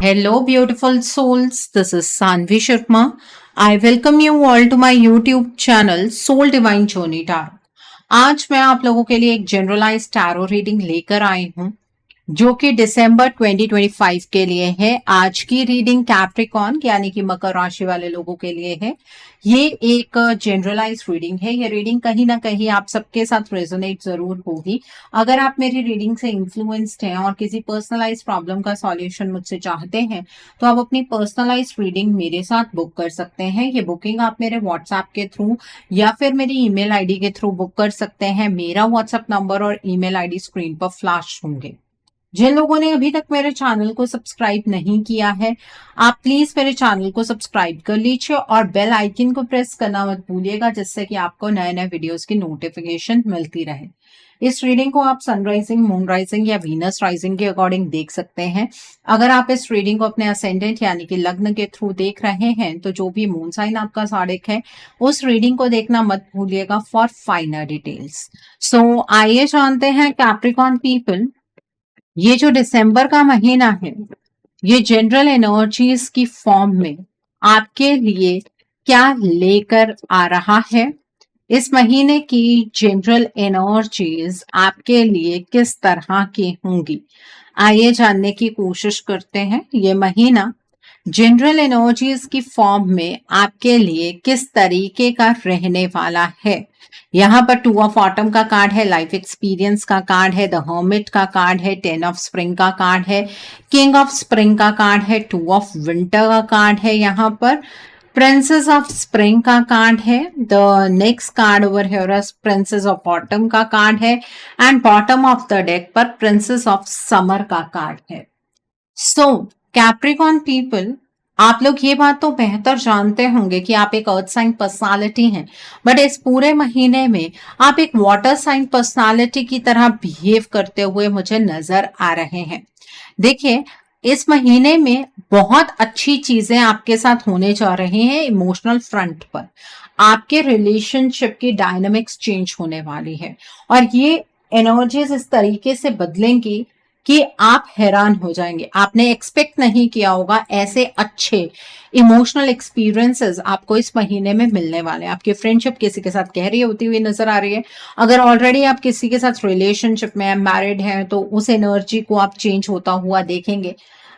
Hello, beautiful souls. This is Sanvi Sharma. I welcome you all to my YouTube channel Soul Divine Journey Tarot. आज मैं आप लोगों के लिए एक जनरलाइज टैरो रीडिंग लेकर आई हूँ जो कि दिसंबर 2025 के लिए है। आज की रीडिंग कैप्रिकॉर्न यानी कि मकर राशि वाले लोगों के लिए है। ये एक जनरलाइज रीडिंग है। ये रीडिंग कहीं ना कहीं आप सबके साथ रेजोनेट जरूर होगी। अगर आप मेरी रीडिंग से इन्फ्लुएंस्ड हैं और किसी पर्सनलाइज प्रॉब्लम का सॉल्यूशन मुझसे चाहते हैं तो आप अपनी पर्सनलाइज रीडिंग मेरे साथ बुक कर सकते हैं। ये बुकिंग आप मेरे व्हाट्सएप के थ्रू या फिर मेरी ईमेल आईडी के थ्रू बुक कर सकते हैं। मेरा व्हाट्सएप नंबर और ईमेल आईडी स्क्रीन पर फ्लैश होंगे। जिन लोगों ने अभी तक मेरे चैनल को सब्सक्राइब नहीं किया है, आप प्लीज मेरे चैनल को सब्सक्राइब कर लीजिए और बेल आइकन को प्रेस करना मत भूलिएगा, जिससे कि आपको नए नए वीडियोस की नोटिफिकेशन मिलती रहे। इस रीडिंग को आप सनराइजिंग, मून राइजिंग या वीनस राइजिंग के अकॉर्डिंग देख सकते हैं। अगर आप इस रीडिंग को अपने असेंडेंट यानी कि लग्न के थ्रू देख रहे हैं तो जो भी मून साइन आपका साड़िक है उस रीडिंग को देखना मत भूलिएगा फॉर फाइनर डिटेल्स। सो आइए जानते हैं कैप्रिकॉर्न पीपल, ये जो दिसंबर का महीना है ये जनरल एनर्जीज की फॉर्म में आपके लिए क्या लेकर आ रहा है। इस महीने की जनरल एनर्जीज आपके लिए किस तरह की होंगी, आइए जानने की कोशिश करते हैं। ये महीना जनरल एनर्जीज की फॉर्म में आपके लिए किस तरीके का रहने वाला है। यहाँ पर 2 ऑफ ऑटम का कार्ड है, लाइफ एक्सपीरियंस का कार्ड है, द हर्मिट का कार्ड है, 10 ऑफ स्प्रिंग का कार्ड है, किंग ऑफ स्प्रिंग का कार्ड है, 2 ऑफ विंटर का कार्ड है, यहाँ पर प्रिंसेस ऑफ स्प्रिंग का कार्ड है, the next card over here princess of autumn का कार्ड है and bottom of the deck पर प्रिंसेस ऑफ समर का कार्ड है। सो कैप्रिकॉर्न पीपल, आप लोग ये बात तो बेहतर जानते होंगे कि आप एक अर्थ साइन पर्सनालिटी हैं, बट इस पूरे महीने में आप एक वाटर साइन पर्सनालिटी की तरह बिहेव करते हुए मुझे नजर आ रहे हैं। देखिए, इस महीने में बहुत अच्छी चीजें आपके साथ होने जा रही हैं। इमोशनल फ्रंट पर आपके रिलेशनशिप की डायनामिक्स चेंज होने वाली है और ये एनर्जीज इस तरीके से बदलेंगी कि आप हैरान हो जाएंगे। आपने एक्सपेक्ट नहीं किया होगा ऐसे अच्छे इमोशनल एक्सपीरियंसेस आपको इस महीने में मिलने वाले हैं। आपकी फ्रेंडशिप किसी के साथ गहरी होती हुई नजर आ रही है। अगर ऑलरेडी आप किसी के साथ रिलेशनशिप में मैरिड हैं तो उस एनर्जी को आप चेंज होता हुआ देखेंगे।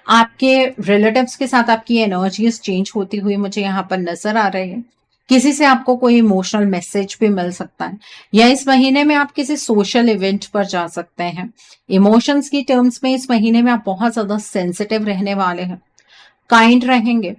आपके रिलेटिव्स के साथ आपकी एनर्जीज चेंज होती हुई मुझे यहाँ पर नजर आ रही है। किसी से आपको कोई इमोशनल मैसेज भी मिल सकता है या इस महीने में आप किसी सोशल इवेंट पर जा सकते हैं। इमोशंस की टर्म्स में इस महीने में आप बहुत ज्यादा सेंसिटिव रहने वाले हैं, काइंड रहेंगे,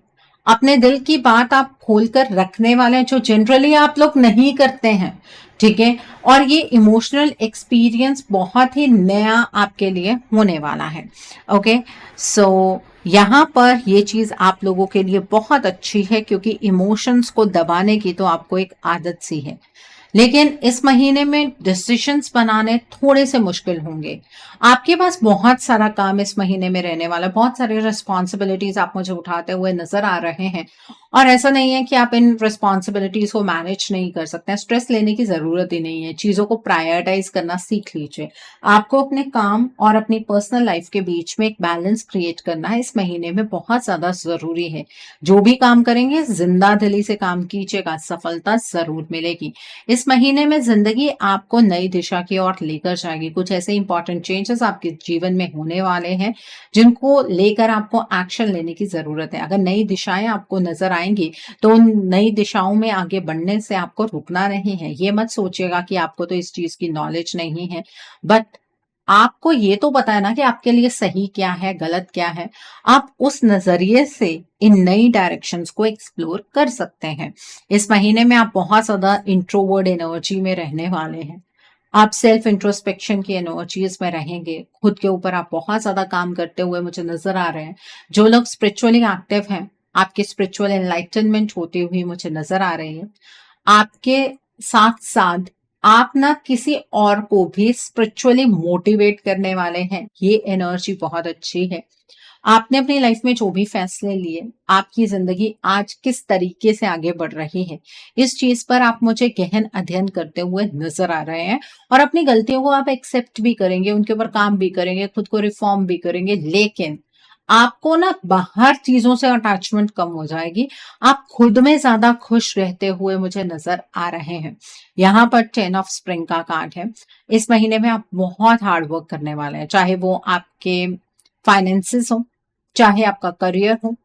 अपने दिल की बात आप खोलकर रखने वाले हैं जो जनरली आप लोग नहीं करते हैं, ठीक है। और ये इमोशनल एक्सपीरियंस बहुत ही नया आपके लिए होने वाला है। ओके, सो यहाँ पर ये चीज आप लोगों के लिए बहुत अच्छी है क्योंकि इमोशंस को दबाने की तो आपको एक आदत सी है, लेकिन इस महीने में डिसीजंस बनाने थोड़े से मुश्किल होंगे। आपके पास बहुत सारा काम इस महीने में रहने वाला, बहुत सारी रिस्पॉन्सिबिलिटीज आप मुझे उठाते हुए नजर आ रहे हैं और ऐसा नहीं है कि आप इन रिस्पॉन्सिबिलिटीज को मैनेज नहीं कर सकते हैं। स्ट्रेस लेने की जरूरत ही नहीं है, चीजों को प्रायोरिटाइज करना सीख लीजिए। आपको अपने काम और अपनी पर्सनल लाइफ के बीच में एक बैलेंस क्रिएट करना है, इस महीने में बहुत ज्यादा जरूरी है। जो भी काम करेंगे जिंदा दिली से काम कीजिएगा, सफलता जरूर मिलेगी। इस महीने में जिंदगी आपको नई दिशा की ओर लेकर जाएगी। कुछ ऐसे इंपॉर्टेंट चेंजेस आपके जीवन में होने वाले हैं जिनको लेकर आपको एक्शन लेने की जरूरत है। अगर नई दिशाएं आपको नजर आएंगी तो उन नई दिशाओं में आगे बढ़ने से आपको रुकना नहीं है। ये मत सोचिएगा कि आपको तो इस चीज की नॉलेज नहीं है, बट आपको ये तो पता है ना कि आपके लिए सही क्या है, गलत क्या है। आप उस नजरिए से इन नई डायरेक्शंस को एक्सप्लोर कर सकते हैं। इस महीने में आप बहुत ज्यादा इंट्रोवर्ड एनर्जी में रहने वाले हैं। आप सेल्फ इंट्रोस्पेक्शन की एनर्जीज में रहेंगे। खुद के ऊपर आप बहुत ज्यादा काम करते हुए मुझे नजर आ रहे हैं। जो लोग स्पिरिचुअली एक्टिव हैं, आपकी स्पिरिचुअल एनलाइटनमेंट होती हुई मुझे नजर आ रही है। आपके साथ साथ आप ना किसी और को भी स्पिरिचुअली मोटिवेट करने वाले हैं। ये एनर्जी बहुत अच्छी है। आपने अपनी लाइफ में जो भी फैसले लिए, आपकी जिंदगी आज किस तरीके से आगे बढ़ रही है, इस चीज पर आप मुझे गहन अध्ययन करते हुए नजर आ रहे हैं और अपनी गलतियों को आप एक्सेप्ट भी करेंगे, उनके ऊपर काम भी करेंगे, खुद को रिफॉर्म भी करेंगे। लेकिन आपको ना बाहर चीज़ों से अटैचमेंट कम हो जाएगी। आप खुद में ज़्यादा खुश रहते हुए मुझे नज़र आ रहे हैं। यहाँ पर 10 ऑफ स्प्रिंग का कार्ड है। इस महीने में आप बहुत हार्ड वर्क करने वाले हैं, चाहे वो आपके फाइनेंसेस हो, चाहे आपका करियर हो,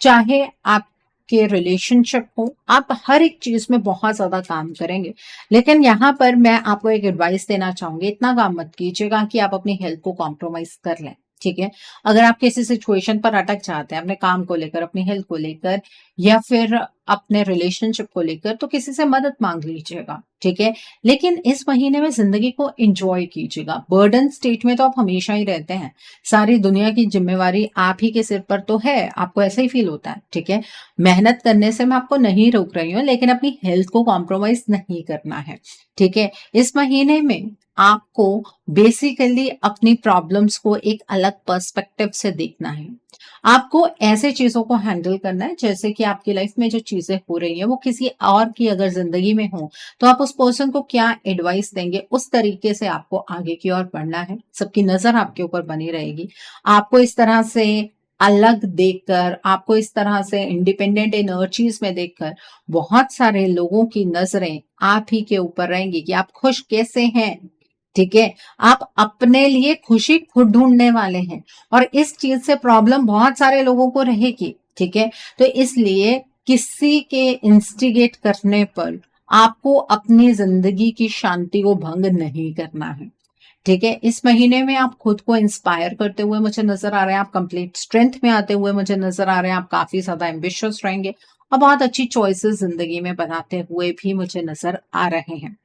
चाहे आपके रिलेशनशिप हो, आप हर एक चीज़ में बहुत ज़्यादा काम करेंगे। लेकिन यहाँ पर मैं आपको एक एडवाइस देना चाहूँगी, इतना काम मत कीजिएगा कि आप अपनी हेल्थ को कॉम्प्रोमाइज़ कर लें, ठीक है? अगर आप किसी सिचुएशन पर अटक जाते हैं अपने काम को लेकर, अपनी हेल्थ को लेकर या फिर अपने रिलेशनशिप को लेकर, तो किसी से मदद माँग लीजिएगा, ठीक है? लेकिन इस महीने में ज़िंदगी को एन्जॉय कीजिएगा। बर्डन स्टेट में तो आप हमेशा ही रहते हैं। सारी दुनिया की ज़िम्मेवारी आप ही के सिर पर तो है, आपको ऐसा ही फ़ील होता है, ठीक है? मेहनत करने से मैं आपको नहीं रोक रही हूँ, लेकिन अपनी हेल्थ को कॉम्प्रोमाइज़ नहीं करना है, ठीक है? इस महीने में आपको बेसिकली अपनी प्रॉब्लम्स को एक अलग पर्सपेक्टिव से देखना है। आपको ऐसे चीज़ों को हैंडल करना है जैसे कि आपकी लाइफ में जो चीज़ें हो रही हैं वो किसी और की अगर ज़िंदगी में हो, तो आप उस पर्सन को क्या एडवाइस देंगे, उस तरीके से आपको आगे की ओर बढ़ना है। सबकी नज़र आपके ऊपर बनी रहेगी। आपको इस तरह से अलग देखकर, आपको इस तरह से इंडिपेंडेंट एनर्जीज़ में देखकर बहुत सारे लोगों की नज़रें आप ही के ऊपर रहेंगी कि आप खुश कैसे हैं, ठीक है? आप अपने लिए खुशी खुद ढूँढने वाले हैं और इस चीज़ से प्रॉब्लम बहुत सारे लोगों को रहेगी, ठीक है? तो इसलिए किसी के इंस्टिगेट करने पर आपको अपनी ज़िंदगी की शांति को भंग नहीं करना है, ठीक है? इस महीने में आप खुद को इंस्पायर करते हुए मुझे नज़र आ रहे हैं, आप कंप्लीट स्ट्रेंथ में आते हुए मुझे नज़र आ रहे हैं, आप काफ़ी ज़्यादा एम्बिशियस रहेंगे और बहुत अच्छी चॉइसेस ज़िंदगी में बनाते हुए भी मुझे नज़र आ रहे हैं।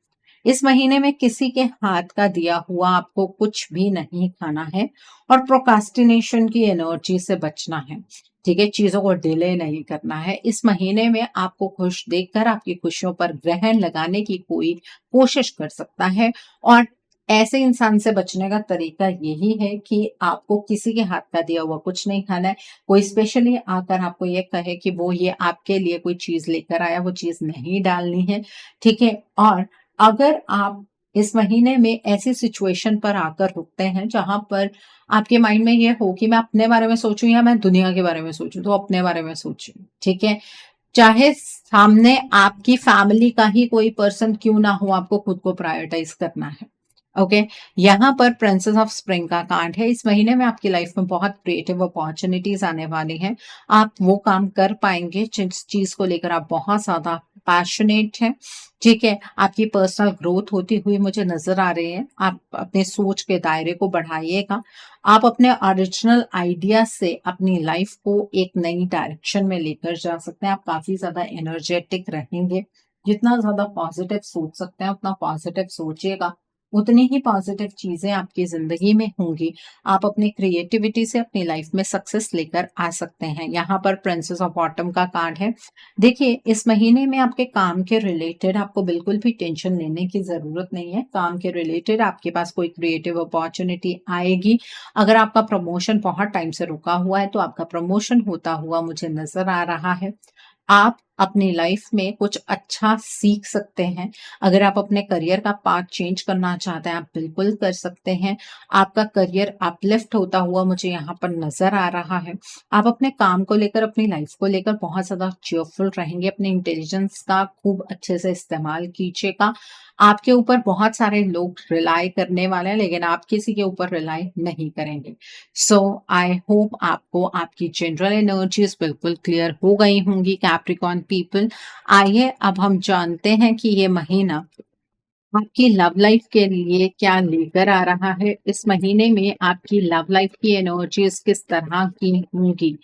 इस महीने में किसी के हाथ का दिया हुआ आपको कुछ भी नहीं खाना है और प्रोक्रास्टिनेशन की एनर्जी से बचना है, ठीक है? चीज़ों को डिले नहीं करना है। इस महीने में आपको खुश देखकर आपकी खुशियों पर ग्रहण लगाने की कोई कोशिश कर सकता है और ऐसे इंसान से बचने का तरीका यही है कि आपको किसी के हाथ का दिया हुआ कुछ नहीं खाना है। कोई स्पेशली आकर आपको ये कहे कि वो ये आपके लिए कोई चीज़ लेकर आया, वो चीज़ नहीं डालनी है, ठीक है? और अगर आप इस महीने में ऐसी सिचुएशन पर आकर रुकते हैं जहां पर आपके माइंड में ये हो कि मैं अपने बारे में सोचूं या मैं दुनिया के बारे में सोचूं, तो अपने बारे में सोचूं, ठीक है? चाहे सामने आपकी फैमिली का ही कोई पर्सन क्यों ना हो, आपको खुद को प्रायोरिटाइज करना है। ओके, यहाँ पर प्रिंसेस ऑफ स्प्रिंग का कार्ड है। इस महीने में आपकी लाइफ में बहुत क्रिएटिव अपॉर्चुनिटीज आने वाली हैं। आप वो काम कर पाएंगे जिस चीज को लेकर आप बहुत ज्यादा पैशनेट हैं, ठीक है? आपकी पर्सनल ग्रोथ होती हुई मुझे नजर आ रही है। आप अपने सोच के दायरे को बढ़ाइएगा। आप अपने ओरिजिनल आइडिया से अपनी लाइफ को एक नई डायरेक्शन में लेकर जा सकते हैं। आप काफी ज्यादा एनर्जेटिक रहेंगे। जितना ज्यादा पॉजिटिव सोच सकते हैं उतना पॉजिटिव सोचिएगा, उतनी ही पॉजिटिव चीजें आपकी जिंदगी में होंगी। आप अपनी क्रिएटिविटी से अपनी लाइफ में सक्सेस लेकर आ सकते हैं। यहाँ पर प्रिंसेस ऑफ ऑटम का कार्ड है। देखिए, इस महीने में आपके काम के रिलेटेड आपको बिल्कुल भी टेंशन लेने की ज़रूरत नहीं है। काम के रिलेटेड आपके पास कोई क्रिएटिव अपॉर्च्युनिटी आएगी। अगर आपका प्रमोशन बहुत टाइम से रुका हुआ है, तो आपका प्रमोशन होता हुआ मुझे नज़र आ रहा है। आप अपनी लाइफ में कुछ अच्छा सीख सकते हैं। अगर आप अपने करियर का पाथ चेंज करना चाहते हैं, आप बिल्कुल कर सकते हैं। आपका करियर अपलिफ्ट होता हुआ मुझे यहाँ पर नज़र आ रहा है। आप अपने काम को लेकर, अपनी लाइफ को लेकर बहुत ज़्यादा चीयरफुल रहेंगे। अपने इंटेलिजेंस का खूब अच्छे से इस्तेमाल कीजिएगा। आपके ऊपर बहुत सारे लोग रिलाय करने वाले हैं, लेकिन आप किसी के ऊपर रिलाय नहीं करेंगे। सो आई होप आपको आपकी जनरल एनर्जीज बिल्कुल क्लियर हो गई होंगी कैप्रिकॉर्न पीपल। आइए अब हम जानते हैं कि ये महीना आपकी लव लाइफ के लिए क्या लेकर आ रहा है। इस महीने में आपकी लव लाइफ की एनर्जीज किस तरह की होंगी।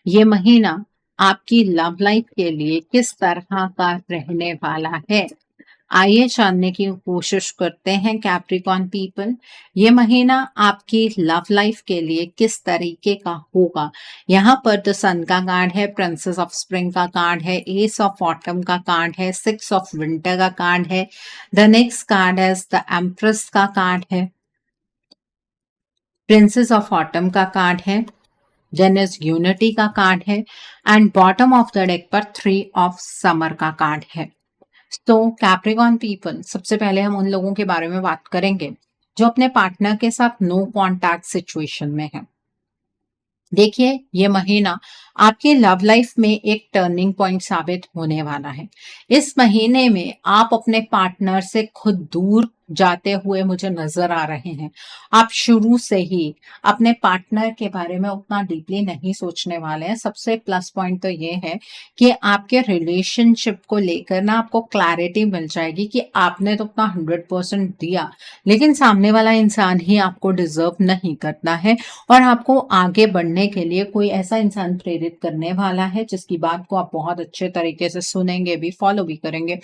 ये महीना आपकी लव लाइफ के लिए किस तरह का रहने वाला है, आइए जानने की कोशिश करते हैं कैप्रिकॉर्न पीपल। ये महीना आपकी लव लाइफ के लिए किस तरीके का होगा। यहाँ पर द सन का कार्ड है, प्रिंसेस ऑफ स्प्रिंग का कार्ड है, एस ऑफ ऑटम का कार्ड है, सिक्स ऑफ विंटर का कार्ड है, द नेक्स्ट कार्ड है द एम्प्रेस का कार्ड है, प्रिंसेस ऑफ ऑटम का कार्ड है, देन इज यूनिटी का कार्ड है and bottom of the deck पर थ्री ऑफ समर का कार्ड है। तो कैप्रिकॉर्न पीपल, सबसे पहले हम उन लोगों के बारे में बात करेंगे जो अपने पार्टनर के साथ नो कॉन्टैक्ट सिचुएशन में है। देखिए, ये महीना आपकी लव लाइफ में एक टर्निंग पॉइंट साबित होने वाला है। इस महीने में आप अपने पार्टनर से खुद दूर जाते हुए मुझे नज़र आ रहे हैं। आप शुरू से ही अपने पार्टनर के बारे में उतना डीपली नहीं सोचने वाले हैं। सबसे प्लस पॉइंट तो ये है कि आपके रिलेशनशिप को लेकर ना आपको क्लैरिटी मिल जाएगी कि आपने तो अपना 100% दिया, लेकिन सामने वाला इंसान ही आपको डिज़र्व नहीं करता है। और आपको आगे बढ़ने के लिए कोई ऐसा इंसान प्रेरित करने वाला है जिसकी बात को आप बहुत अच्छे तरीके से सुनेंगे भी, फॉलो भी करेंगे।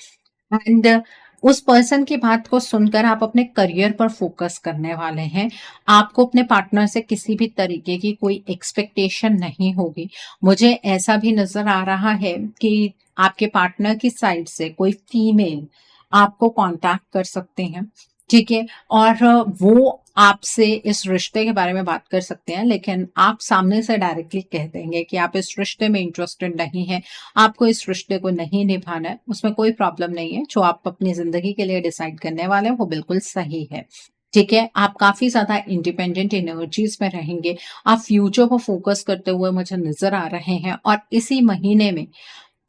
एंड उस पर्सन की बात को सुनकर आप अपने करियर पर फोकस करने वाले हैं। आपको अपने पार्टनर से किसी भी तरीके की कोई एक्सपेक्टेशन नहीं होगी। मुझे ऐसा भी नज़र आ रहा है कि आपके पार्टनर की साइड से कोई फीमेल आपको कॉन्टैक्ट कर सकते हैं, ठीक है? और वो आपसे इस रिश्ते के बारे में बात कर सकते हैं, लेकिन आप सामने से डायरेक्टली कह देंगे कि आप इस रिश्ते में इंटरेस्टेड नहीं हैं, आपको इस रिश्ते को नहीं निभाना है, उसमें कोई प्रॉब्लम नहीं है। जो आप अपनी ज़िंदगी के लिए डिसाइड करने वाले हैं, वो बिल्कुल सही है, ठीक है? आप काफ़ी ज़्यादा इंडिपेंडेंट एनर्जीज़ में रहेंगे, आप फ्यूचर को फोकस करते हुए मुझे नज़र आ रहे हैं और इसी महीने में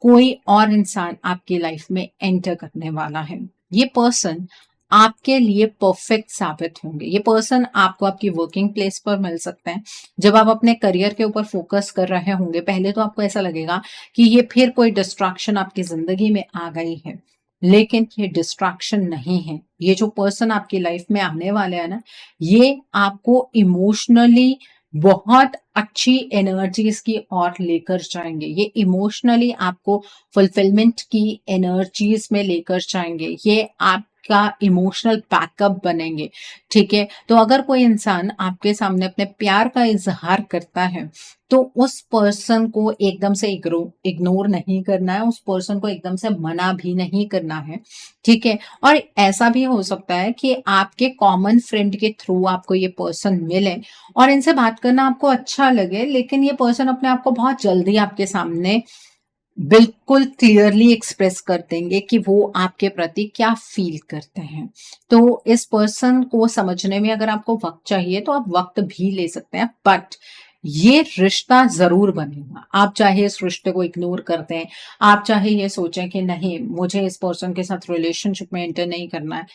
कोई और इंसान आपकी लाइफ में एंटर करने वाला है। ये पर्सन आपके लिए परफेक्ट साबित होंगे। ये पर्सन आपको आपकी वर्किंग प्लेस पर मिल सकते हैं। जब आप अपने करियर के ऊपर फोकस कर रहे होंगे, पहले तो आपको ऐसा लगेगा कि ये फिर कोई डिस्ट्रैक्शन आपकी ज़िंदगी में आ गई है। लेकिन ये डिस्ट्रैक्शन नहीं है। ये जो पर्सन आपकी लाइफ में आने वाले हैं ना, ये आपको इमोशनली बहुत अच्छी एनर्जीज की ओर लेकर जाएंगे। ये इमोशनली आपको फुलफिलमेंट की एनर्जीज में लेकर जाएंगे। ये आपका इमोशनल बैकअप बनेंगे, ठीक है? तो अगर कोई इंसान आपके सामने अपने प्यार का इजहार करता है, तो उस पर्सन को एकदम से इग्नोर नहीं करना है, उस पर्सन को एकदम से मना भी नहीं करना है, ठीक है? और ऐसा भी हो सकता है कि आपके कॉमन फ्रेंड के थ्रू आपको ये पर्सन मिले और इनसे बात करना आपको अच्छा लगे, लेकिन ये पर्सन अपने आप को बहुत जल्दी आपके सामने बिल्कुल क्लियरली एक्सप्रेस कर देंगे कि वो आपके प्रति क्या फील करते हैं। तो इस पर्सन को समझने में अगर आपको वक्त चाहिए तो आप वक्त भी ले सकते हैं, बट ये रिश्ता जरूर बनेगा। आप चाहे इस रिश्ते को इग्नोर कर दें, आप चाहे ये सोचें कि नहीं मुझे इस पर्सन के साथ रिलेशनशिप में एंटर नहीं करना है,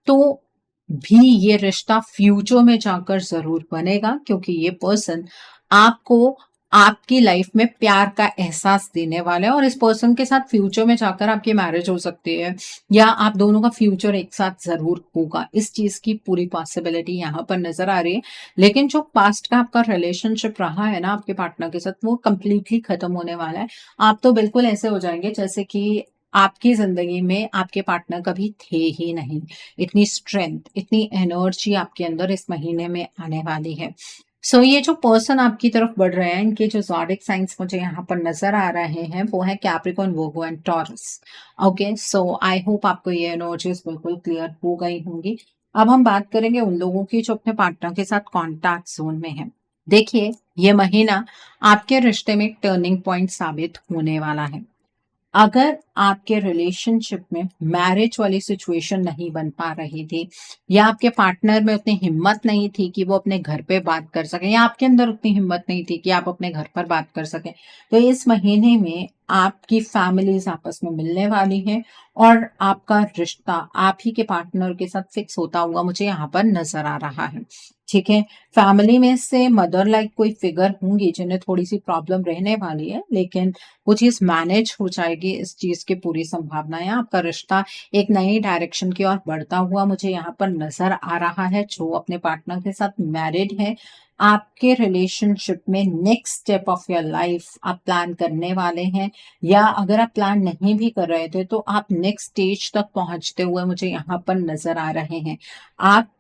तो भी ये रिश्ता फ्यूचर में जाकर ज़रूर बनेगा, क्योंकि ये पर्सन आपको आपकी लाइफ में प्यार का एहसास देने वाला है और इस पर्सन के साथ फ्यूचर में जाकर आपकी मैरिज हो सकती है या आप दोनों का फ्यूचर एक साथ ज़रूर होगा। इस चीज़ की पूरी पॉसिबिलिटी यहाँ पर नज़र आ रही है। लेकिन जो पास्ट का आपका रिलेशनशिप रहा है ना आपके पार्टनर के साथ, वो कंप्लीटली खत्म होने वाला है। आप तो बिल्कुल ऐसे हो जाएंगे जैसे कि आपकी ज़िंदगी में आपके पार्टनर कभी थे ही नहीं। इतनी स्ट्रेंथ, इतनी एनर्जी आपके अंदर इस महीने में आने वाली है। सो ये जो पर्सन आपकी तरफ बढ़ रहे हैं, इनके जो ज़ोडिएक साइंस मुझे यहाँ पर नज़र आ रहे हैं, वो है Capricorn, Virgo and taurus. Okay, so I hope आपको ये एनर्जीज़ बिल्कुल क्लियर हो गई होंगी। अब हम बात करेंगे उन लोगों की जो अपने पार्टनर के साथ कॉन्टैक्ट ज़ोन में हैं। देखिए, ये महीना आपके रिश्ते में एक टर्निंग पॉइंट साबित होने वाला है। अगर आपके रिलेशनशिप में मैरिज वाली सिचुएशन नहीं बन पा रही थी या आपके पार्टनर में उतनी हिम्मत नहीं थी कि वो अपने घर पे बात कर सके या आपके अंदर उतनी हिम्मत नहीं थी कि आप अपने घर पर बात कर सकें, तो इस महीने में आपकी फैमिलीज आपस में मिलने वाली हैं और आपका रिश्ता आप ही के पार्टनर के साथ फिक्स होता हुआ मुझे यहाँ पर नजर आ रहा है, ठीक है? फैमिली में से मदर लाइक कोई फिगर होंगी जिन्हें थोड़ी सी प्रॉब्लम रहने वाली है, लेकिन वो चीज़ मैनेज हो जाएगी। इस चीज़ की पूरी संभावना है। आपका रिश्ता एक नई डायरेक्शन की ओर बढ़ता हुआ मुझे यहाँ पर नज़र आ रहा है। जो अपने पार्टनर के साथ मैरिड है, आपके रिलेशनशिप में next step of your life आप प्लान करने वाले हैं, या अगर आप प्लान नहीं भी कर रहे थे तो आप नेक्स्ट स्टेज तक पहुँचते हुए मुझे यहाँ पर नज़र आ रहे हैं। आप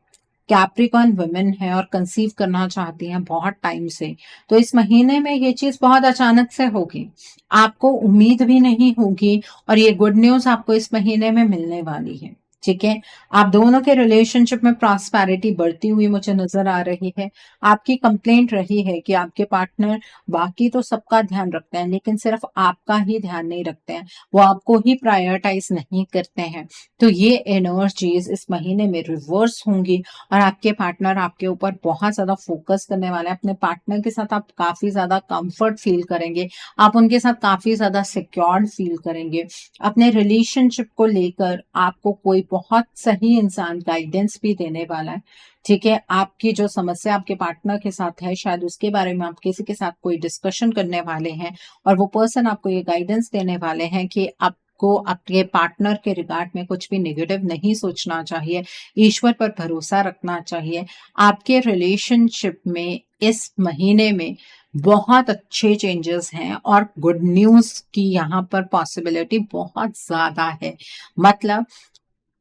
कैप्रिकॉर्न वुमेन है और कंसीव करना चाहती हैं बहुत टाइम से, तो इस महीने में ये चीज़ बहुत अचानक से होगी। आपको उम्मीद भी नहीं होगी और ये गुड न्यूज़ आपको इस महीने में मिलने वाली है। ठीक है। आप दोनों के रिलेशनशिप में प्रॉस्पेरिटी बढ़ती हुई मुझे नजर आ रही है। आपकी कंप्लेंट रही है कि आपके पार्टनर बाकी तो सबका ध्यान रखते हैं लेकिन सिर्फ आपका ही ध्यान नहीं रखते हैं, वो आपको ही प्रायोरिटाइज नहीं करते हैं। तो ये एनर्जीज इस महीने में रिवर्स होंगी और आपके पार्टनर आपके ऊपर बहुत ज्यादा फोकस करने वाले हैं। अपने पार्टनर के साथ आप काफी ज्यादा कंफर्ट फील करेंगे, आप उनके साथ काफी ज्यादा सिक्योर्ड फील करेंगे। अपने रिलेशनशिप को लेकर आपको कोई बहुत सही इंसान गाइडेंस भी देने वाला है। ठीक है, आपकी जो समस्या आपके पार्टनर के साथ है, शायद उसके बारे में आप किसी के साथ कोई डिस्कशन करने वाले हैं और वो पर्सन आपको ये गाइडेंस देने वाले हैं कि आपको आपके पार्टनर के रिगार्ड में कुछ भी नेगेटिव नहीं सोचना चाहिए, ईश्वर पर भरोसा रखना चाहिए। आपके रिलेशनशिप में इस महीने में बहुत अच्छे चेंजेस हैं और गुड न्यूज की यहाँ पर पॉसिबिलिटी बहुत ज्यादा है। मतलब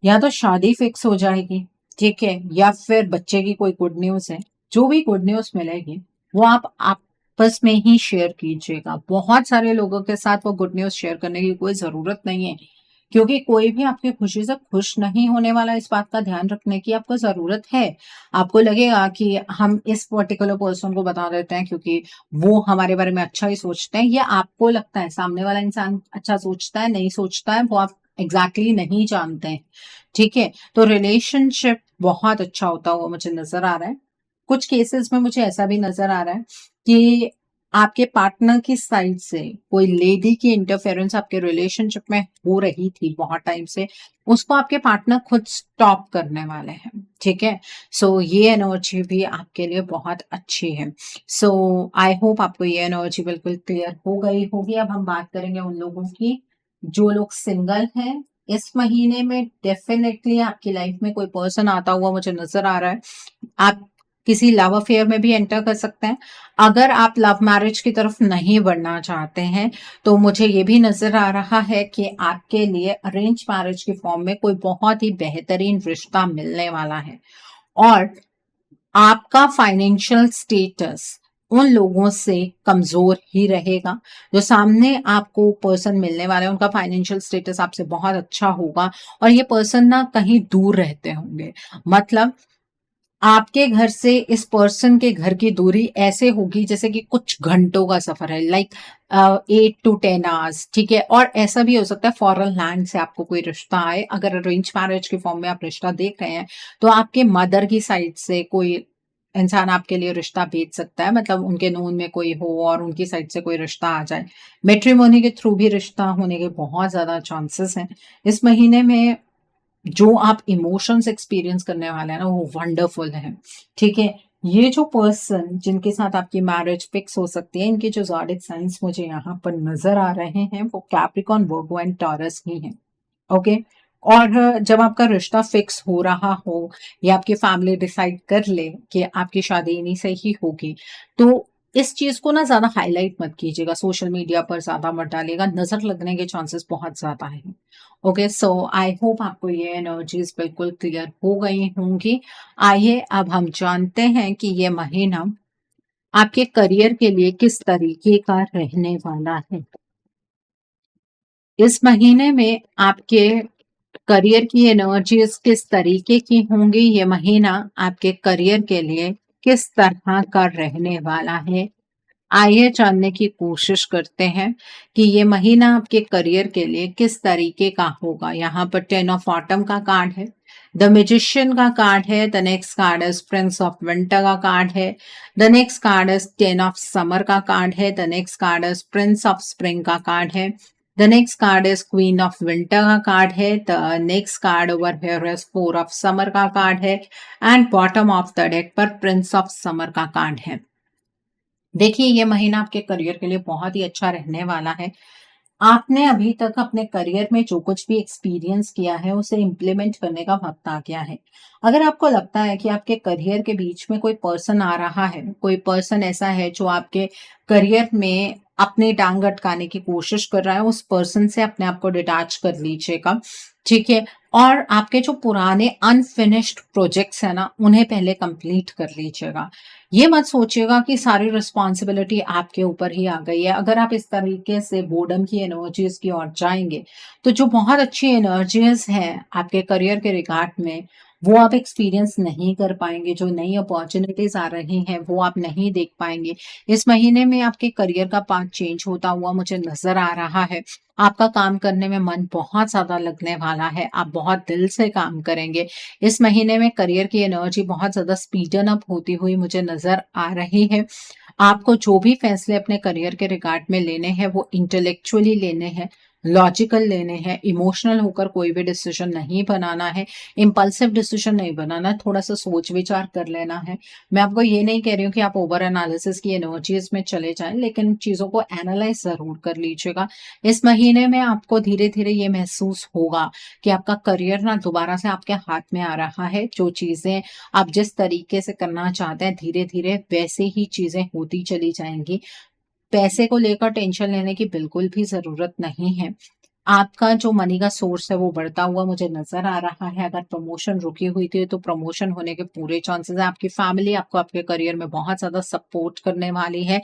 या तो शादी फिक्स हो जाएगी, ठीक है, या फिर बच्चे की कोई गुड न्यूज है। जो भी गुड न्यूज मिलेगी वो आप आपस में ही शेयर कीजिएगा। बहुत सारे लोगों के साथ वो गुड न्यूज शेयर करने की कोई जरूरत नहीं है, क्योंकि कोई भी आपकी खुशी से खुश नहीं होने वाला। इस बात का ध्यान रखने की आपको जरूरत है। आपको लगेगा कि हम इस पर्टिकुलर पर्सन को बता देते हैं क्योंकि वो हमारे बारे में अच्छा ही सोचते हैं, या आपको लगता है सामने वाला इंसान अच्छा सोचता है नहीं सोचता है वो आप एग्जैक्टली नहीं जानते हैं। ठीक है, तो रिलेशनशिप बहुत अच्छा होता हुआ मुझे नजर आ रहा है। कुछ केसेस में मुझे ऐसा भी नजर आ रहा है कि आपके पार्टनर की साइड से कोई लेडी की इंटरफेरेंस आपके रिलेशनशिप में हो रही थी बहुत टाइम से, उसको आपके पार्टनर खुद स्टॉप करने वाले हैं। ठीक है, सो ये एनर्जी भी आपके लिए बहुत अच्छी है। सो आई होप आपको ये एनर्जी बिल्कुल क्लियर हो गई होगी। अब हम बात करेंगे उन लोगों की जो लोग सिंगल हैं। इस महीने में डेफिनेटली आपकी लाइफ में कोई पर्सन आता हुआ मुझे नजर आ रहा है। आप किसी लव अफेयर में भी एंटर कर सकते हैं। अगर आप लव मैरिज की तरफ नहीं बढ़ना चाहते हैं तो मुझे ये भी नजर आ रहा है कि आपके लिए अरेंज मैरिज की फॉर्म में कोई बहुत ही बेहतरीन रिश्ता मिलने वाला है। और आपका फाइनेंशियल स्टेटस उन लोगों से कमजोर ही रहेगा। जो सामने आपको पर्सन मिलने वाला है उनका फाइनेंशियल स्टेटस आपसे बहुत अच्छा होगा और ये पर्सन ना कहीं दूर रहते होंगे। मतलब आपके घर से इस पर्सन के घर की दूरी ऐसे होगी जैसे कि कुछ घंटों का सफर है, लाइक 8 to 10 आवर्स। ठीक है, और ऐसा भी हो सकता है फॉरेन लैंड से आपको कोई रिश्ता आए। अगर अरेंज मैरिज के फॉर्म में आप रिश्ता देख रहे हैं तो आपके मदर की साइड से कोई इंसान आपके लिए रिश्ता भेज सकता है। मतलब उनके नून में कोई हो और उनकी साइड से कोई रिश्ता आ जाए। मैट्रिमोनी के थ्रू भी रिश्ता होने के बहुत ज्यादा चांसेस हैं। इस महीने में जो आप इमोशंस एक्सपीरियंस करने वाले हैं ना वो वंडरफुल है। ठीक है, ये जो पर्सन जिनके साथ आपकी मैरिज फिक्स हो सकती है, इनके जो ज़ोडिक साइंस मुझे यहाँ पर नजर आ रहे हैं वो कैप्रिकॉन, वर्गो एंड टॉरस ही हैं। ओके, और जब आपका रिश्ता फिक्स हो रहा हो या आपकी फैमिली डिसाइड कर ले कि आपकी शादी इन्हीं से ही होगी, तो इस चीज को ना ज्यादा हाईलाइट मत कीजिएगा, सोशल मीडिया पर ज्यादा मत डालिएगा, नजर लगने के चांसेस बहुत ज्यादा हैं। ओके, सो आई होप आपको ये एनर्जीज बिल्कुल क्लियर हो गई होंगी। आइए अब हम जानते हैं कि ये महीना आपके करियर के लिए किस तरीके का रहने वाला है। इस महीने में आपके करियर की एनर्जीज किस तरीके की होंगी, ये महीना आपके करियर के लिए किस तरह का रहने वाला है, आइए जानने की कोशिश करते हैं कि ये महीना आपके करियर के लिए किस तरीके का होगा। यहाँ पर 10 ऑफ ऑटम का कार्ड है, द मैजिशियन का कार्ड है, the next card is Prince of winter का कार्ड है, the next card is 10 of summer का कार्ड है, the next card is Prince of spring का कार्ड है, the next card is queen of winter का card है, the next card over here is 4 of summer का card है and bottom of the deck पर Prince of summer का card है। देखिए, ये महीना आपके करियर के लिए बहुत ही अच्छा रहने वाला है। आपने अभी तक अपने करियर में जो कुछ भी एक्सपीरियंस किया है उसे इम्प्लीमेंट करने का वक्त आ गया है। अगर आपको लगता है कि आपके करियर के बीच में कोई पर्सन आ रहा है, कोई पर्सन ऐसा है जो आपके करियर में अपनी टांग अटकाने की कोशिश कर रहा है, उस पर्सन से अपने आप को डिटैच कर लीजिएगा। ठीक है, और आपके जो पुराने अनफिनिश्ड प्रोजेक्ट्स है ना उन्हें पहले कंप्लीट कर लीजिएगा। ये मत सोचिएगा कि सारी रिस्पॉन्सिबिलिटी आपके ऊपर ही आ गई है। अगर आप इस तरीके से बोर्डम की एनर्जीज़ की ओर जाएँगे, तो जो बहुत अच्छी एनर्जीज़ हैं आपके करियर के रिगार्ड में, वो आप एक्सपीरियंस नहीं कर पाएँगे। जो नई अपॉर्च्युनिटीज़ आ रही हैं, वो आप नहीं देख पाएँगे। इस महीने में आपके करियर का पाथ चेंज होता हुआ मुझे नज़र आ रहा है। आपका काम करने में मन बहुत ज़्यादा लगने वाला है। आप बहुत दिल से काम करेंगे। इस महीने में करियर की एनर्जी बहुत ज़्यादा स्पीडन अप होती हुई मुझे नज़र आ रही है। आपको जो भी फैसले अपने करियर के रिगार्ड में लेने हैं, वो इंटेलेक्चुअली लेने हैं, लॉजिकल लेने हैं, इमोशनल होकर कोई भी डिसीजन नहीं बनाना है, इम्पल्सिव डिसीजन नहीं बनाना है, थोड़ा-सा सोच-विचार कर लेना है। मैं आपको ये नहीं कह रही हूँ कि आप ओवर एनालिसिस की एनर्जीज़ में चले जाएँ, लेकिन चीज़ों को एनालाइज़ ज़रूर कर लीजिएगा। इस महीने में आपको धीरे-धीरे ये महसूस होगा कि आपका करियर ना दोबारा से आपके हाथ में आ रहा है। जो चीज़ें आप जिस तरीके से करना चाहते हैं, धीरे-धीरे वैसे ही चीज़ें होती चली जाएँगी। पैसे को लेकर टेंशन लेने की बिल्कुल भी ज़रूरत नहीं है। आपका जो मनी का सोर्स है वो बढ़ता हुआ मुझे नज़र आ रहा है। अगर प्रमोशन रुकी हुई थी तो प्रमोशन होने के पूरे चांसेस हैं। आपकी फैमिली आपको आपके करियर में बहुत ज़्यादा सपोर्ट करने वाली है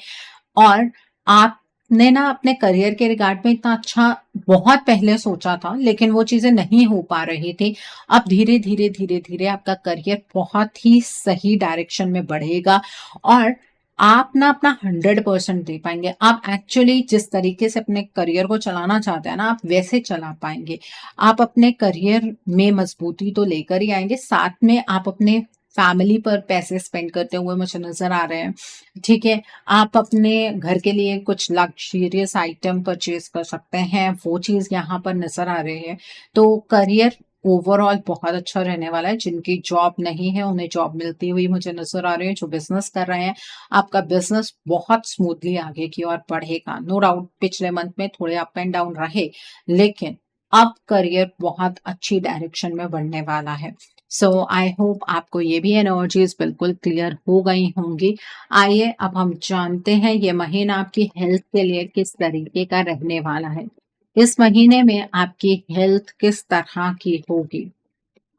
और आपने ना अपने करियर के रिगार्ड में इतना अच्छा बहुत पहले सोचा था, लेकिन वो चीज़ें नहीं हो पा रही थी। अब धीरे-धीरे, धीरे-धीरे आपका करियर बहुत ही सही डायरेक्शन में बढ़ेगा और आप ना अपना 100% दे पाएँगे। आप एक्चुअली जिस तरीके से अपने करियर को चलाना चाहते हैं ना, आप वैसे चला पाएँगे। आप अपने करियर में मज़बूती तो लेकर ही आएँगे, साथ में आप अपने फैमिली पर पैसे स्पेंड करते हुए मुझे नज़र आ रहे हैं। ठीक है? आप अपने घर के लिए कुछ लग्ज़रियस आइटम परचेज़ कर सकते हैं, वो चीज़ यहाँ पर नज़र आ रही है। तो करियर ओवरऑल बहुत अच्छा रहने वाला है। जिनकी जॉब नहीं है, उन्हें जॉब मिलती हुई मुझे नज़र आ रही है। जो बिज़नेस कर रहे हैं, आपका बिज़नेस बहुत स्मूथली आगे की ओर बढ़ेगा। नो डाउट पिछले मंथ में थोड़े अप एंड डाउन रहे, लेकिन अब करियर बहुत अच्छी डायरेक्शन में बढ़ने वाला है। सो आई होप आपको ये भी एनर्जीज़ बिल्कुल क्लियर हो गई होंगी। आइए अब हम जानते हैं ये महीना आपकी हेल्थ के लिए किस तरीके का रहने वाला है। इस महीने में आपकी हेल्थ किस तरह की होगी?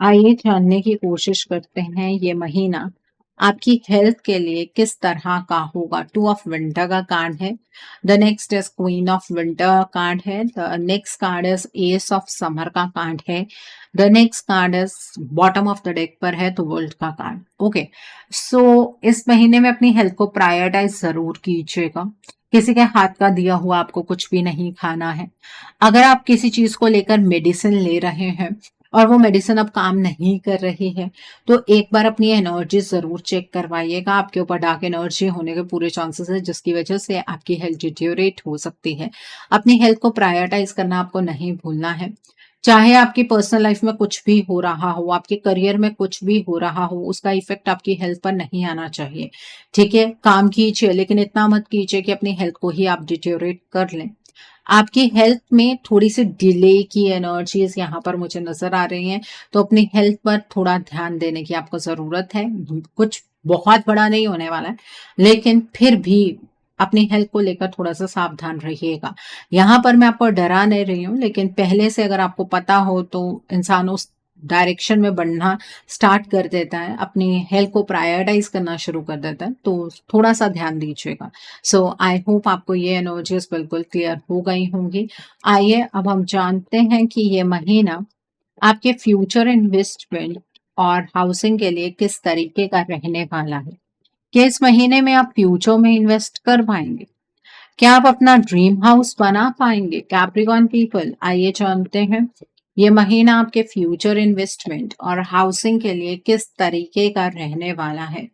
आइए जानने की कोशिश करते हैं ये महीना आपकी हेल्थ के लिए किस तरह का होगा। 2 ऑफ विंटर का कार्ड है। The next is queen of winter card है। The next card is ace of summer का कार्ड है। The next card is bottom of the deck पर है तो वर्ल्ड का कार्ड। ओके, सो इस महीने में अपनी हेल्थ को प्रायोरिटाइज जरूर कीजिएगा। किसी के हाथ का दिया हुआ आपको कुछ भी नहीं खाना है। अगर आप किसी चीज को लेकर मेडिसिन ले रहे हैं और वो मेडिसिन अब काम नहीं कर रही है, तो एक बार अपनी एनर्जी ज़रूर चेक करवाइएगा। आपके ऊपर डार्क एनर्जी होने के पूरे चांसेस है, जिसकी वजह से आपकी हेल्थ डिटेरियोरेट हो सकती है। अपनी हेल्थ को प्रायोरिटाइज़ करना आपको नहीं भूलना है। चाहे आपकी पर्सनल लाइफ में कुछ भी हो रहा हो, आपके करियर में कुछ भी हो रहा हो, उसका इफ़ेक्ट आपकी हेल्थ पर नहीं आना चाहिए। ठीक है? काम कीजिए, लेकिन इतना मत कीजिए कि अपनी हेल्थ को ही आप डिटेरियोरेट कर लें। आपकी हेल्थ में थोड़ी-सी डिले की एनर्जीज़ यहाँ पर मुझे नज़र आ रही हैं, तो अपनी हेल्थ पर थोड़ा ध्यान देने की आपको ज़रूरत है। कुछ बहुत बड़ा नहीं होने वाला है, लेकिन फिर भी अपनी हेल्थ को लेकर थोड़ा-सा सावधान रहिएगा। यहाँ पर मैं आपको डरा नहीं रही हूँ, लेकिन पहले से अगर आपको पता हो तो इंसान उस डायरेक्शन में बढ़ना स्टार्ट कर देता है, अपनी हेल्थ को प्रायोरिटाइज़ करना शुरू कर देता है, तो थोड़ा-सा ध्यान दीजिएगा। सो आई होप आपको ये एनर्जीज़ बिल्कुल क्लियर हो गई होंगी। आइए अब हम जानते हैं कि ये महीना आपके फ्यूचर इन्वेस्टमेंट और हाउसिंग के लिए किस तरीके का रहने वाला है। क्या इस महीने में आप फ्यूचर में इन्वेस्ट कर पाएँगे? क्या आप अपना ड्रीम हाउस बना पाएँगे? कैप्रिकॉर्न पीपल, आइए जानते हैं ये महीना आपके फ्यूचर इन्वेस्टमेंट और हाउसिंग के लिए किस तरीके का रहने वाला है।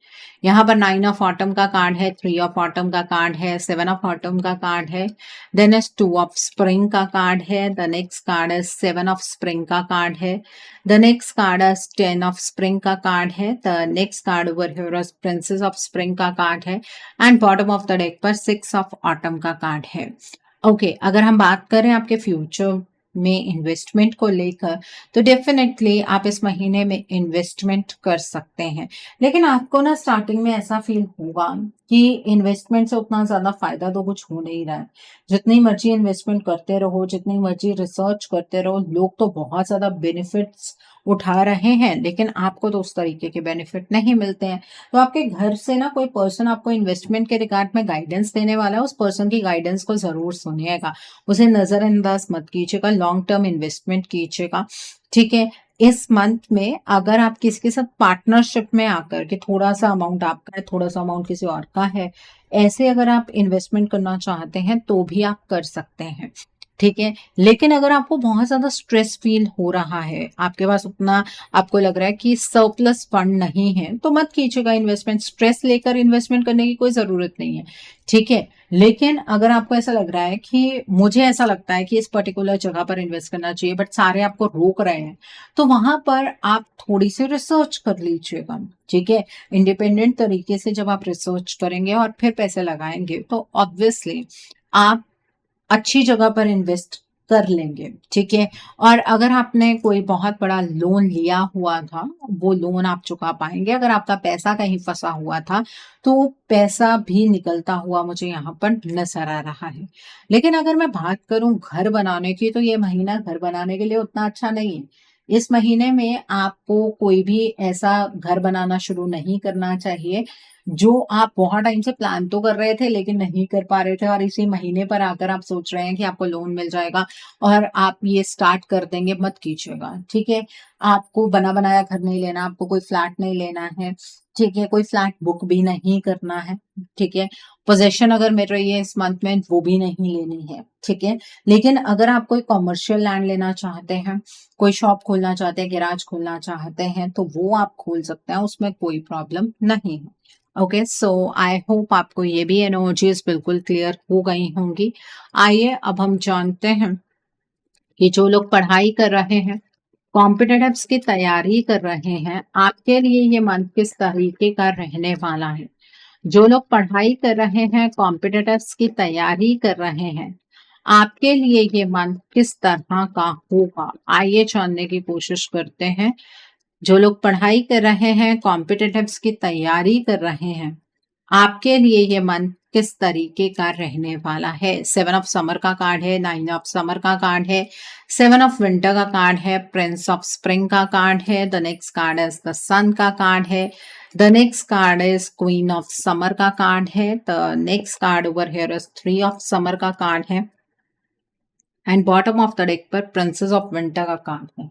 यहाँ पर 9 ऑफ ऑटम का कार्ड है, 3 ऑफ ऑटम का कार्ड है, 7 ऑफ ऑटम का कार्ड है, देन इज 2 ऑफ स्प्रिंग का कार्ड है, the next card is 7 of spring का कार्ड है, the next card is 10 of spring का कार्ड है, the next card over here is princess of spring का card है and bottom of the deck पर 6 of autumn का card है। Okay, अगर हम बात करें आपके फ्यूचर में इन्वेस्टमेंट को लेकर, तो डेफिनेटली आप इस महीने में इन्वेस्टमेंट कर सकते हैं, लेकिन आपको ना स्टार्टिंग में ऐसा फील होगा कि इन्वेस्टमेंट से उतना ज़्यादा फ़ायदा तो कुछ हो नहीं रहा है। जितनी मर्ज़ी इन्वेस्टमेंट करते रहो, जितनी मर्ज़ी रिसर्च करते रहो, लोग तो बहुत ज़्यादा बेनिफिट्स उठा रहे हैं, लेकिन आपको तो उस तरीके के बेनिफिट नहीं मिलते हैं। तो आपके घर से ना कोई पर्सन आपको इन्वेस्टमेंट के रिगार्ड में गाइडेंस देने वाला है, उस पर्सन की गाइडेंस को ज़रूर सुनिएगा। उसे नज़रअंदाज मत कीजिएगा, लॉन्ग टर्म इन्वेस्टमेंट कीजिएगा, ठीक है? इस मंथ में अगर आप किसी के साथ पार्टनरशिप में आकर के थोड़ा-सा अमाउंट आपका है, थोड़ा-सा अमाउंट किसी और का है, ऐसे अगर आप इन्वेस्टमेंट करना चाहते हैं, तो भी आप कर सकते हैं, ठीक है? लेकिन अगर आपको बहुत ज़्यादा स्ट्रेस फ़ील हो रहा है, आपके पास उतना आपको लग रहा है कि सरप्लस फंड नहीं है, तो मत कीजिएगा इन्वेस्टमेंट। स्ट्रेस लेकर इन्वेस्टमेंट करने की कोई ज़रूरत नहीं है, ठीक है? लेकिन अगर आपको ऐसा लग रहा है कि मुझे ऐसा लगता है कि इस पर्टिकुलर जगह पर इन्वेस्ट करना चाहिए, बट सारे आपको रोक रहे हैं, तो वहां पर आप थोड़ी सी रिसर्च कर लीजिएगा, ठीक है? इंडिपेंडेंट तरीके से जब आप रिसर्च करेंगे और फिर पैसे लगाएंगे, तो ऑब्वियसली आप अच्छी जगह पर इन्वेस्ट कर लेंगे, ठीक है? और अगर आपने कोई बहुत बड़ा लोन लिया हुआ था, वो लोन आप चुका पाएंगे। अगर आपका पैसा कहीं फंसा हुआ था, तो वो पैसा भी निकलता हुआ मुझे यहाँ पर नजर आ रहा है। लेकिन अगर मैं बात करूं घर बनाने की, तो ये महीना घर बनाने के लिए उतना अच्छा नहीं है। इस महीने में आपको कोई भी ऐसा घर बनाना शुरू नहीं करना चाहिए जो आप बहुत टाइम से प्लान तो कर रहे थे लेकिन नहीं कर पा रहे थे, और इसी महीने पर आकर आप सोच रहे हैं कि आपको लोन मिल जाएगा और आप ये स्टार्ट कर देंगे, मत कीजिएगा, ठीक है? आपको बना बनाया घर नहीं लेना, आपको कोई फ्लैट नहीं लेना है, ठीक है? कोई फ्लैट बुक भी नहीं करना है, ठीक है? पोजेशन अगर मिल रही है इस मंथ में, वो भी नहीं लेनी है, ठीक है? लेकिन अगर आप कोई कॉमर्शियल लैंड लेना चाहते हैं, कोई शॉप खोलना चाहते हैं, गैराज खोलना चाहते हैं, तो वो आप खोल सकते हैं, उसमें कोई प्रॉब्लम नहीं है। ओके, सो आई होप आपको ये भी एनर्जीज बिल्कुल क्लियर हो गई होंगी। आइए अब हम जानते हैं कि जो लोग पढ़ाई कर रहे हैं, कॉम्पिटिटिव्स की तैयारी कर रहे हैं, आपके लिए ये मंथ किस तरीके का रहने वाला है। जो लोग पढ़ाई कर रहे हैं, कॉम्पिटिटिव्स की तैयारी कर रहे हैं, आपके लिए ये मंथ किस तरह का होगा, आइए जानने की कोशिश करते हैं। जो लोग पढ़ाई कर रहे हैं, कॉम्पिटिटिव्स की तैयारी कर रहे हैं, आपके लिए ये मंथ किस तरीके का रहने वाला है। 7 ऑफ समर का कार्ड है, 9 ऑफ समर का कार्ड है, 7 ऑफ विंटर का कार्ड है, प्रिंस ऑफ स्प्रिंग का कार्ड है, the next card is the sun का कार्ड है, the next card is queen of summer का कार्ड है, the next card over here is 3 of summer का कार्ड है, and bottom of the deck पर princess of winter का card है।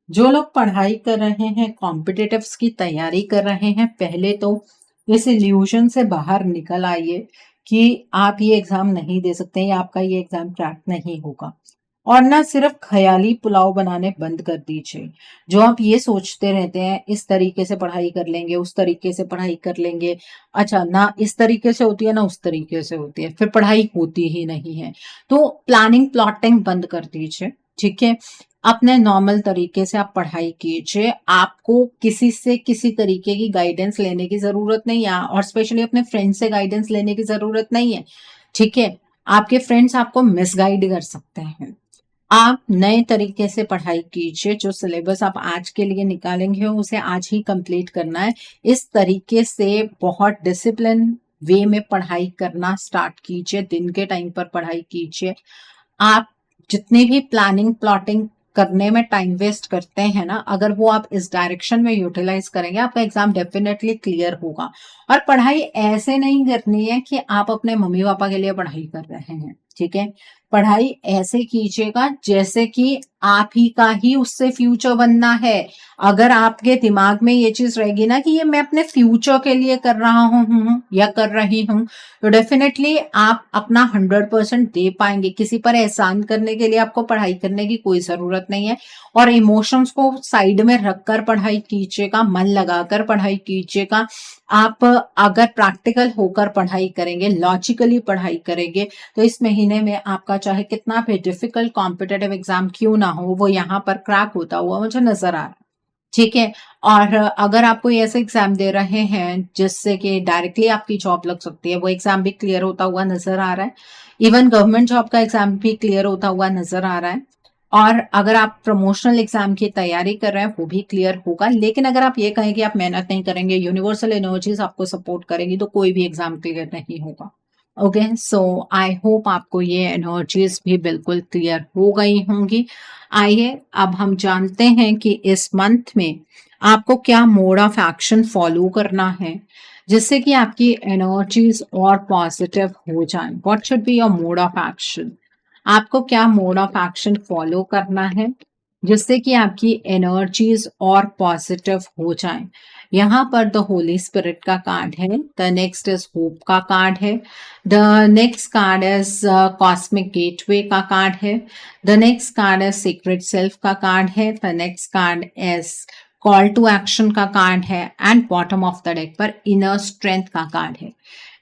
जो लोग पढ़ाई कर रहे हैं, कॉम्पिटिटिव्स की तैयारी कर रहे हैं, पहले तो इस इल्यूजन से बाहर निकल आइए कि आप ये एग्जाम नहीं दे सकते या आपका ये एग्जाम क्रैक नहीं होगा, और ना सिर्फ ख्याली पुलाव बनाने बंद कर दीजिए। जो आप ये सोचते रहते हैं इस तरीके से पढ़ाई कर लेंगे, उस तरीके से पढ़ाई कर लेंगे, अच्छा ना इस तरीके से होती है ना उस तरीके से होती है, फिर पढ़ाई होती ही नहीं है। तो प्लानिंग प्लॉटिंग बंद कर दीजिए, ठीक है? अपने नॉर्मल तरीके से आप पढ़ाई कीजिए। आपको किसी से किसी तरीके की गाइडेंस लेने की जरूरत नहीं है, और स्पेशली अपने फ्रेंड से गाइडेंस लेने की जरूरत नहीं है, ठीक है? आपके फ्रेंड्स आपको मिसगाइड कर सकते हैं। आप नए तरीके से पढ़ाई कीजिए। जो सिलेबस आप आज के लिए निकालेंगे उसे आज ही कंप्लीट करना है। इस तरीके से बहुत डिसिप्लिन वे में पढ़ाई करना स्टार्ट कीजिए। दिन के टाइम पर पढ़ाई कीजिए। आप जितनी भी प्लानिंग प्लॉटिंग करने में टाइम वेस्ट करते हैं ना, अगर वो आप इस डायरेक्शन में यूटिलाइज करेंगे, आपका एग्जाम डेफिनेटली क्लियर होगा। और पढ़ाई ऐसे नहीं करनी है कि आप अपने मम्मी पापा के लिए पढ़ाई कर रहे हैं, ठीक है? पढ़ाई ऐसे कीजिएगा जैसे कि आप ही का ही उससे फ्यूचर बनना है। अगर आपके दिमाग में ये चीज रहेगी ना कि ये मैं अपने फ्यूचर के लिए कर रहा हूँ या कर रही हूँ, तो डेफिनेटली आप अपना 100% दे पाएंगे। किसी पर एहसान करने के लिए आपको पढ़ाई करने की कोई जरूरत नहीं है। और इमोशंस को साइड में रखकर पढ़ाई कीजिएगा, मन लगाकर पढ़ाई कीजिएगा। आप अगर प्रैक्टिकल होकर पढ़ाई करेंगे, लॉजिकली पढ़ाई करेंगे, तो इस महीने में आपका चाहे कितना भी डिफिकल्ट कॉम्पिटेटिव एग्जाम क्यों ना हो, वो यहाँ पर क्रैक होता हुआ मुझे नजर आ रहा है, ठीक है? और अगर आप कोई ऐसे एग्जाम दे रहे हैं जिससे कि डायरेक्टली आपकी जॉब लग सकती है, वो एग्जाम भी क्लियर होता हुआ नजर आ रहा है। इवन गवर्नमेंट जॉब का एग्जाम भी क्लियर होता हुआ नजर आ रहा है। और अगर आप प्रमोशनल एग्जाम की तैयारी कर रहे हैं वो भी क्लियर होगा। लेकिन अगर आप ये कहें कि आप मेहनत नहीं करेंगे, यूनिवर्सल एनर्जीज आपको सपोर्ट करेंगी, तो कोई भी एग्जाम क्लियर नहीं होगा। ओके, सो आई होप आपको ये एनर्जीज भी बिल्कुल क्लियर हो गई होंगी। आइए अब हम जानते हैं कि इस मंथ में आपको क्या मोड ऑफ एक्शन फॉलो करना है जिससे कि आपकी एनर्जीज और पॉजिटिव हो जाएं। What should be your mode of action? आपको क्या मोड ऑफ एक्शन फॉलो करना है जिससे कि आपकी एनर्जीज और पॉजिटिव हो जाएं। यहाँ पर द होली स्पिरिट का कार्ड है, द नेक्स्ट इज होप का कार्ड है, the next card is cosmic gateway का कार्ड है, the next card is secret self का कार्ड है, the next card is call to action का कार्ड है and bottom of the deck पर inner strength का कार्ड है।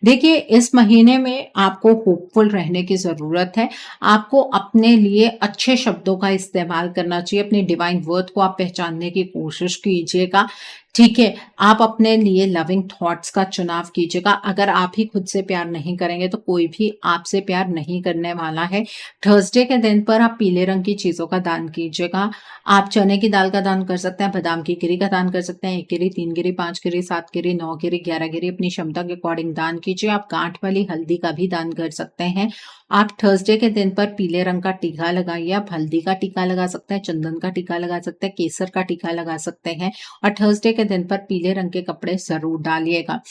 देखिए, इस महीने में आपको होपफुल रहने की ज़रूरत है। आपको अपने लिए अच्छे शब्दों का इस्तेमाल करना चाहिए। अपनी डिवाइन वर्थ को आप पहचानने की कोशिश कीजिएगा। ठीक है, आप अपने लिए लविंग थॉट्स का चुनाव कीजिएगा। अगर आप ही खुद से प्यार नहीं करेंगे तो कोई भी आपसे प्यार नहीं करने वाला है। थर्सडे के दिन पर आप पीले रंग की चीज़ों का दान कीजिएगा। आप चने की दाल का दान कर सकते हैं, बादाम की गिरी का दान कर सकते हैं। 1 गिरी, 3 गिरी, 5 गिरी, 7 गिरी, 9 गिरी, 11 गिरी अपनी क्षमता के अकॉर्डिंग दान कीजिए। आप गांठ वाली हल्दी का भी दान कर सकते हैं। आप थर्सडे के दिन पर पीले रंग का टीका लगाइए। आप हल्दी का टीका लगा सकते हैं, चंदन का टीका लगा सकते हैं, केसर का टीका लगा सकते हैं और थर्सडे के दिन पर पीले रंग के कपड़े जरूर डालिएगा।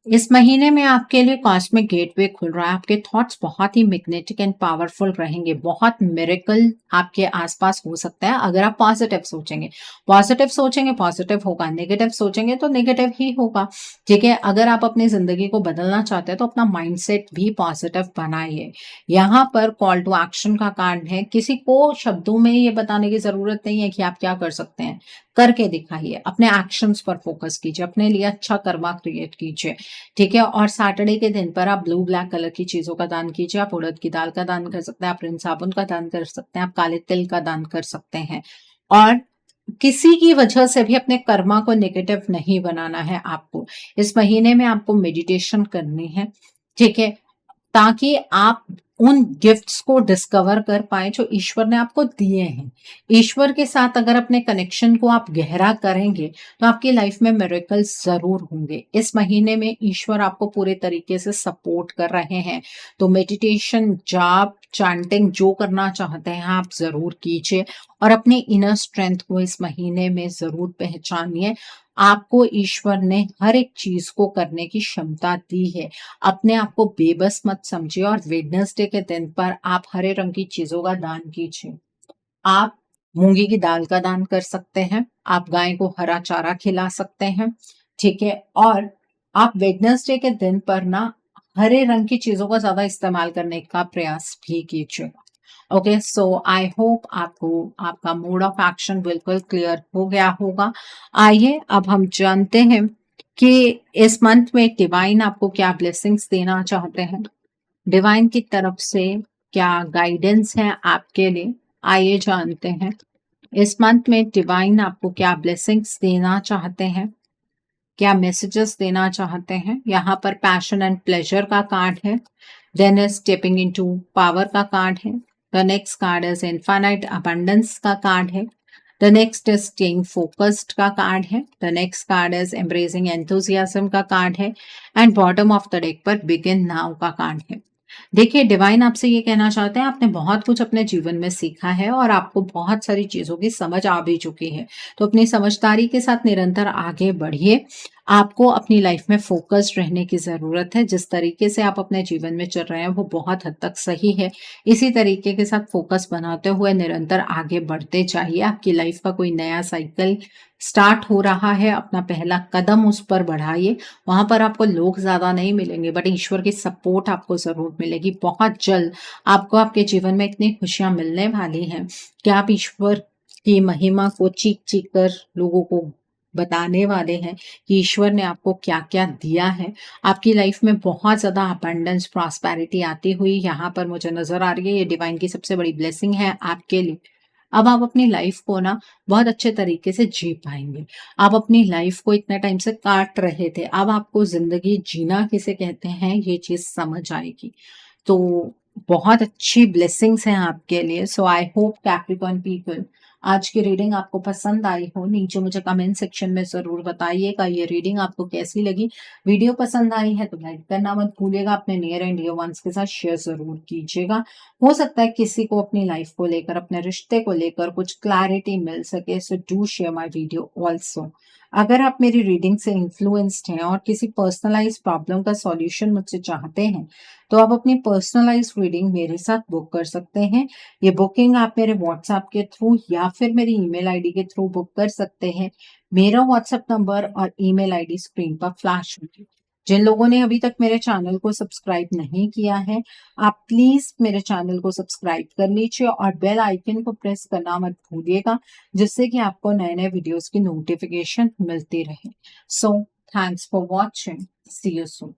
इस महीने में आपके लिए कॉस्मिक गेटवे खुल रहा है। आपके थॉट्स बहुत ही मैग्नेटिक एंड पावरफुल रहेंगे। बहुत मिरेकल आपके आसपास हो सकता है अगर आप पॉजिटिव सोचेंगे। पॉजिटिव सोचेंगे पॉजिटिव होगा, नेगेटिव सोचेंगे तो नेगेटिव ही होगा। ठीक है, अगर आप अपनी जिंदगी को बदलना चाहते हैं तो अपना माइंडसेट भी पॉजिटिव बनाइए। यहाँ पर कॉल टू एक्शन का कार्ड है। किसी को शब्दों में ये बताने की जरूरत नहीं है कि आप क्या कर सकते हैं, करके दिखाइए। अपने एक्शंस पर फोकस कीजिए, अपने लिए अच्छा कर्मा क्रिएट कीजिए। ठीक है, और सैटरडे के दिन पर आप ब्लू ब्लैक कलर की चीजों का दान कीजिए। आप उड़द की दाल का दान कर सकते हैं, आप रिन साबुन का दान कर सकते हैं, आप काले तिल का दान कर सकते हैं। और किसी की वजह से भी अपने कर्मा को नेगेटिव नहीं बनाना है आपको। इस महीने में आपको मेडिटेशन करनी है। ठीक है, ताकि आप उन गिफ्ट्स को डिस्कवर कर पाए जो ईश्वर ने आपको दिए हैं। ईश्वर के साथ अगर अपने कनेक्शन को आप गहरा करेंगे तो आपकी लाइफ में मिरेकल्स जरूर होंगे। इस महीने में ईश्वर आपको पूरे तरीके से सपोर्ट कर रहे हैं। तो मेडिटेशन, जाप, चैंटिंग जो करना चाहते हैं आप जरूर कीजिए और अपनी इनर स्ट्रेंथ को इस महीने में जरूर पहचानिए। आपको ईश्वर ने हर एक चीज को करने की क्षमता दी है। अपने आप को बेबस मत समझिए और वेडनेसडे के दिन पर आप हरे रंग की चीजों का दान कीजिए। आप मूंगी की दाल का दान कर सकते हैं, आप गाय को हरा चारा खिला सकते हैं। ठीक है, और आप वेडनेसडे के दिन पर ना हरे रंग की चीजों का ज्यादा इस्तेमाल करने का प्रयास भी कीजिएगा। ओके, सो आई होप आपको आपका मोड ऑफ एक्शन बिल्कुल क्लियर हो गया होगा। आइए अब हम जानते हैं कि इस मंथ में डिवाइन आपको क्या ब्लेसिंग्स देना चाहते हैं। डिवाइन की तरफ से क्या गाइडेंस है आपके लिए, आइए जानते हैं। इस मंथ में डिवाइन आपको क्या ब्लेसिंग्स देना चाहते हैं, क्या मैसेजेस देना चाहते हैं। यहाँ पर पैशन एंड प्लेजर का कार्ड है, then is stepping into power का कार्ड है, the next card is infinite abundance का कार्ड है, the next is staying focused का कार्ड है, the next card is embracing enthusiasm का कार्ड है and bottom of the deck पर begin now का कार्ड है। देखिए, डिवाइन आपसे ये कहना चाहते हैं आपने बहुत कुछ अपने जीवन में सीखा है और आपको बहुत सारी चीजों की समझ आ भी चुकी है। तो अपनी समझदारी के साथ निरंतर आगे बढ़िए। आपको अपनी लाइफ में फोकस्ड रहने की जरूरत है। जिस तरीके से आप अपने जीवन में चल रहे हैं वो बहुत हद तक सही है। इसी तरीके के साथ फोकस बनाते हुए निरंतर आगे बढ़ते जाइए। आपकी लाइफ का कोई नया साइकिल स्टार्ट हो रहा है, अपना पहला कदम उस पर बढ़ाइए। वहां पर आपको लोग ज्यादा नहीं मिलेंगे बट ईश्वर की सपोर्ट आपको जरूर मिलेगी। बहुत जल्द आपको आपके जीवन में इतनी खुशियां मिलने वाली हैं कि आप ईश्वर की महिमा को चीख चीख कर लोगों को बताने वाले हैं कि ईश्वर ने आपको क्या क्या दिया है। आपकी लाइफ में बहुत ज्यादा अबंडेंस, प्रॉस्पेरिटी आती हुई यहाँ पर मुझे नजर आ रही है। ये डिवाइन की सबसे बड़ी ब्लेसिंग है आपके लिए। अब आप अपनी लाइफ को ना बहुत अच्छे तरीके से जी पाएंगे। आप अपनी लाइफ को इतने टाइम से काट रहे थे, अब आपको जिंदगी जीना किसे कहते हैं ये चीज समझ आएगी। तो बहुत अच्छी ब्लेसिंग्स हैं आपके लिए। सो आई होप कैप्रिकॉर्न पीपल आज की रीडिंग आपको पसंद आई हो। नीचे मुझे कमेंट सेक्शन में ज़रूर बताइएगा ये रीडिंग आपको कैसी लगी। वीडियो पसंद आई है तो लाइक करना मत भूलिएगा। अपने नियर एंड डियर वंस के साथ शेयर ज़रूर कीजिएगा। हो सकता है किसी को अपनी लाइफ को लेकर, अपने रिश्ते को लेकर कुछ क्लैरिटी मिल सके। So do share my video also. अगर आप मेरी रीडिंग से इन्फ्लुएंस्ड हैं और किसी पर्सनलाइज प्रॉब्लम का सॉल्यूशन मुझसे चाहते हैं तो आप अपनी पर्सनलाइज रीडिंग मेरे साथ बुक कर सकते हैं। ये बुकिंग आप मेरे व्हाट्सएप के थ्रू या फिर मेरी ईमेल आईडी के थ्रू बुक कर सकते हैं। मेरा व्हाट्सएप नंबर और ईमेल आईडी स्क्रीन पर फ्लैश होगी। जिन लोगों ने अभी तक मेरे चैनल को सब्सक्राइब नहीं किया है, आप प्लीज मेरे चैनल को सब्सक्राइब कर लीजिए और बेल आइकन को प्रेस करना मत भूलिएगा, जिससे कि आपको नए नए वीडियोस की नोटिफिकेशन मिलती रहे। So thanks for watching. See you soon.